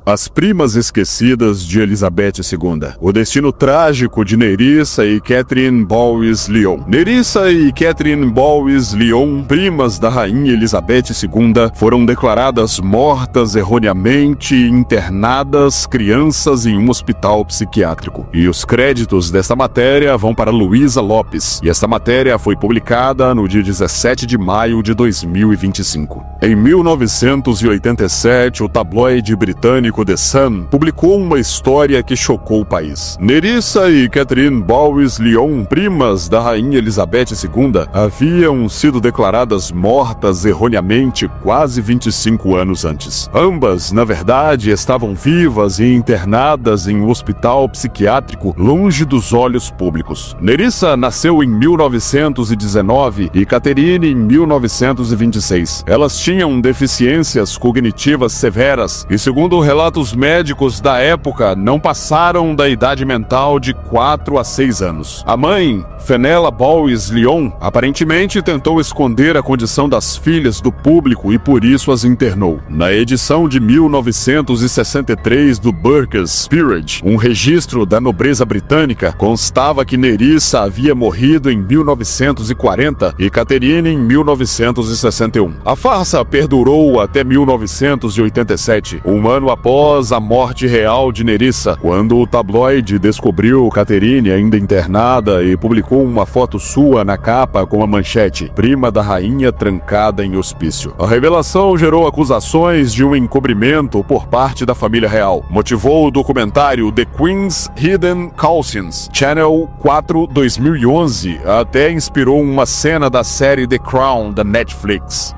As primas esquecidas de Elizabeth II. O destino trágico de Nerissa e Catherine Bowes-Lyon. Nerissa e Catherine Bowes-Lyon, primas da rainha Elizabeth II, foram declaradas mortas erroneamente e internadas crianças em um hospital psiquiátrico. E os créditos desta matéria vão para Luísa Lopes. E esta matéria foi publicada no dia 17 de maio de 2025. Em 1987, o tabloide britânico The Sun publicou uma história que chocou o país. Nerissa e Catherine Bowes-Lyon, primas da rainha Elizabeth II, haviam sido declaradas mortas erroneamente quase 25 anos antes. Ambas, na verdade, estavam vivas e internadas em um hospital psiquiátrico longe dos olhos públicos. Nerissa nasceu em 1919 e Catherine em 1926. Elas tinham deficiências cognitivas severas e, segundo relatos médicos da época, não passaram da idade mental de 4 a 6 anos. A mãe, Fenella Bowes-Lyon, aparentemente tentou esconder a condição das filhas do público e por isso as internou. Na edição de 1963 do Burke's Peerage, um registro da nobreza britânica, constava que Nerissa havia morrido em 1940 e Catherine em 1961. A farsa perdurou até 1987, um ano após a morte real de Nerissa, quando o tabloide descobriu Catherine ainda internada e publicou uma foto sua na capa com a manchete: prima da rainha trancada em hospício. A revelação gerou acusações de um encobrimento por parte da família real. Motivou o documentário The Queen's Hidden Cautions, Channel 4 2011, até inspirou uma cena da série The Crown da Netflix.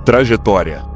Trajetória.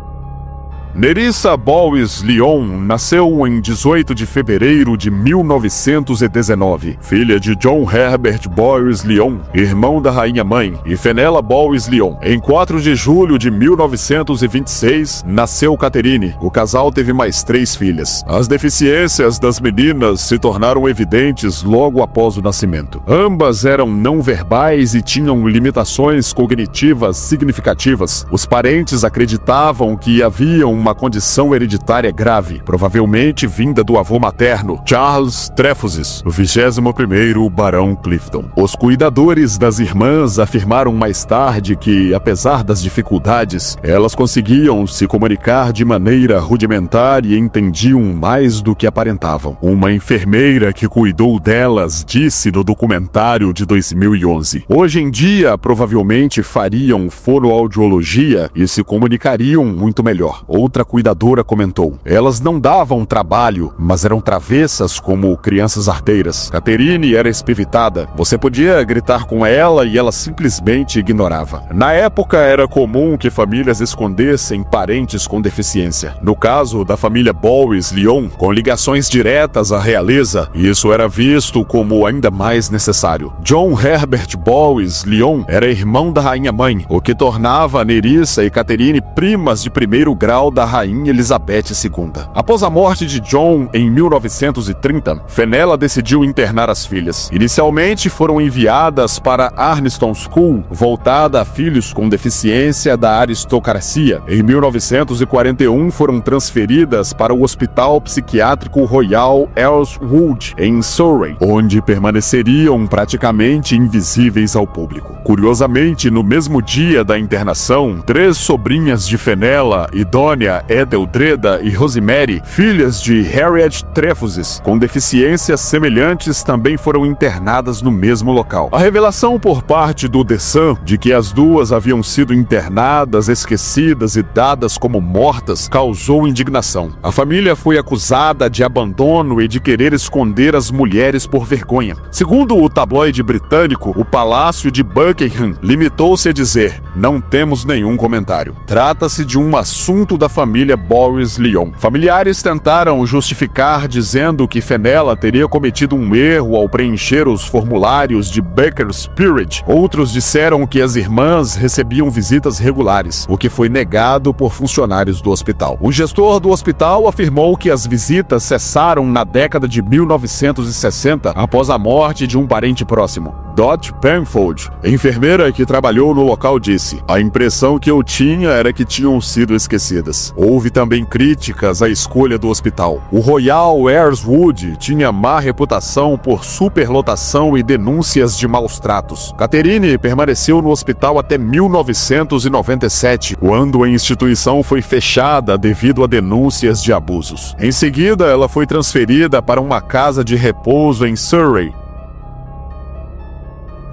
Nerissa Bowes-Lyon nasceu em 18 de fevereiro de 1919, filha de John Herbert Bowes-Lyon, irmão da rainha-mãe, e Fenella Bowes-Lyon. Em 4 de julho de 1926, nasceu Catherine. O casal teve mais 3 filhas. As deficiências das meninas se tornaram evidentes logo após o nascimento. Ambas eram não verbais e tinham limitações cognitivas significativas. Os parentes acreditavam que havia uma condição hereditária grave, provavelmente vinda do avô materno, Charles Trefusis, o 21º Barão Clifton. Os cuidadores das irmãs afirmaram mais tarde que, apesar das dificuldades, elas conseguiam se comunicar de maneira rudimentar e entendiam mais do que aparentavam. Uma enfermeira que cuidou delas disse no documentário de 2011: hoje em dia, provavelmente fariam fonoaudiologia e se comunicariam muito melhor. Outra cuidadora comentou: elas não davam trabalho, mas eram travessas como crianças arteiras. Catherine era espivitada. Você podia gritar com ela e ela simplesmente ignorava. Na época, era comum que famílias escondessem parentes com deficiência. No caso da família Bowes-Lyon, com ligações diretas à realeza, isso era visto como ainda mais necessário. John Herbert Bowes-Lyon era irmão da rainha-mãe, o que tornava Nerissa e Catherine primas de primeiro grau da rainha Elizabeth II. Após a morte de John em 1930, Fenella decidiu internar as filhas. Inicialmente foram enviadas para Arniston School, voltada a filhos com deficiência da aristocracia. Em 1941 foram transferidas para o Hospital Psiquiátrico Royal Ellswood, em Surrey, onde permaneceriam praticamente invisíveis ao público. Curiosamente, no mesmo dia da internação, 3 sobrinhas de Fenella, Idônia, Edeldreda e Rosemary, filhas de Harriet Trefusis, com deficiências semelhantes, também foram internadas no mesmo local. A revelação por parte do The Sun de que as duas haviam sido internadas, esquecidas e dadas como mortas causou indignação. A família foi acusada de abandono e de querer esconder as mulheres por vergonha. Segundo o tabloide britânico, o Palácio de Buckingham limitou-se a dizer: não temos nenhum comentário. Trata-se de um assunto da família Bowes-Lyon. Familiares tentaram justificar dizendo que Fenella teria cometido um erro ao preencher os formulários de Burke's Peerage. Outros disseram que as irmãs recebiam visitas regulares, o que foi negado por funcionários do hospital. O gestor do hospital afirmou que as visitas cessaram na década de 1960 após a morte de um parente próximo. Dot Penfold, enfermeira que trabalhou no local, disse: "A impressão que eu tinha era que tinham sido esquecidas." Houve também críticas à escolha do hospital. O Royal Airswood tinha má reputação por superlotação e denúncias de maus tratos. Catherine permaneceu no hospital até 1997, quando a instituição foi fechada devido a denúncias de abusos. Em seguida, ela foi transferida para uma casa de repouso em Surrey.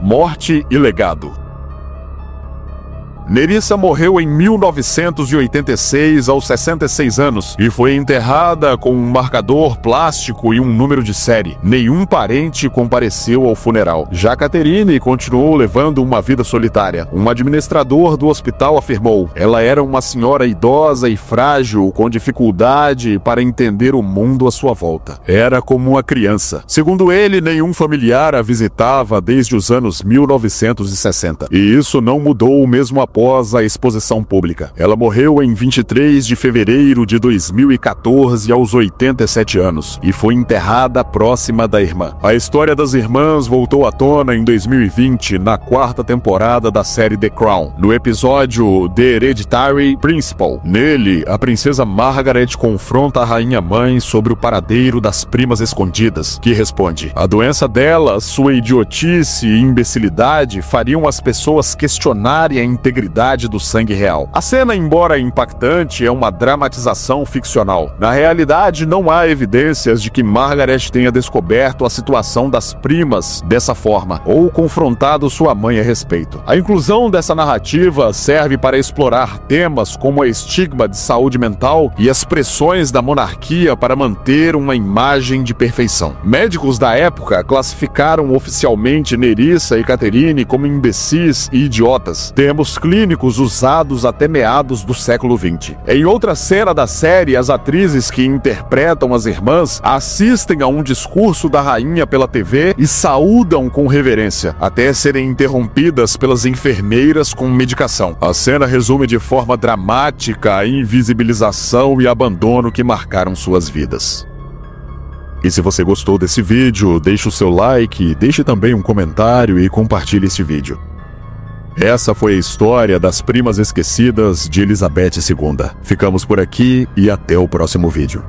Morte e legado. Nerissa morreu em 1986 aos 66 anos e foi enterrada com um marcador plástico e um número de série. Nenhum parente compareceu ao funeral. Já Catherine continuou levando uma vida solitária. Um administrador do hospital afirmou: "Ela era uma senhora idosa e frágil, com dificuldade para entender o mundo à sua volta. Era como uma criança." Segundo ele, nenhum familiar a visitava desde os anos 1960. E isso não mudou mesmo após a exposição pública. Ela morreu em 23 de fevereiro de 2014 aos 87 anos e foi enterrada próxima da irmã. A história das irmãs voltou à tona em 2020 na 4ª temporada da série The Crown, no episódio The Hereditary Principal. Nele, a princesa Margaret confronta a rainha-mãe sobre o paradeiro das primas escondidas, que responde: "A doença dela, sua idiotice e imbecilidade fariam as pessoas questionarem a integridade do sangue real." A cena, embora impactante, é uma dramatização ficcional. Na realidade, não há evidências de que Margaret tenha descoberto a situação das primas dessa forma, ou confrontado sua mãe a respeito. A inclusão dessa narrativa serve para explorar temas como o estigma de saúde mental e as pressões da monarquia para manter uma imagem de perfeição. Médicos da época classificaram oficialmente Nerissa e Catherine como imbecis e idiotas, termos clínicos usados até meados do século XX. Em outra cena da série, as atrizes que interpretam as irmãs assistem a um discurso da rainha pela TV e saúdam com reverência, até serem interrompidas pelas enfermeiras com medicação. A cena resume de forma dramática a invisibilização e abandono que marcaram suas vidas. E se você gostou desse vídeo, deixe o seu like, deixe também um comentário e compartilhe este vídeo. Essa foi a história das primas esquecidas de Elizabeth II. Ficamos por aqui e até o próximo vídeo.